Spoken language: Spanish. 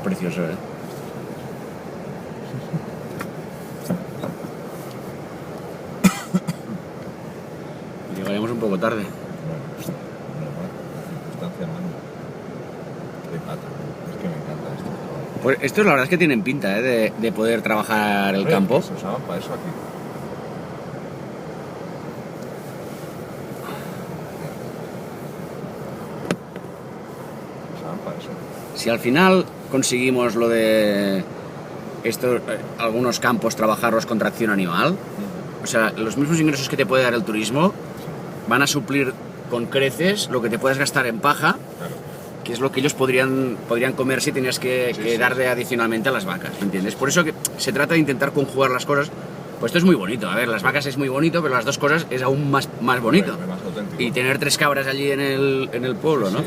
precioso, ¿eh? Llegaremos un poco tarde. Bueno, normal, circunstancia manda. De pata. Es que me encanta esto. Pues estos la verdad es que tienen pinta, ¿eh? De poder trabajar el campo. Se usaban para eso aquí. Se usaban para eso. Si al final conseguimos lo de algunos campos trabajarlos con tracción animal, o sea, los mismos ingresos que te puede dar el turismo van a suplir con creces lo que te puedes gastar en paja, Claro. que es lo que ellos podrían comer si tenías que dar de adicionalmente a las vacas, ¿entiendes? Por eso que se trata de intentar conjugar las cosas. Pues esto es muy bonito, a ver, las vacas es muy bonito, pero las dos cosas es aún más bonito. Más auténtico. Y tener 3 cabras allí en el pueblo, ¿no? Sí.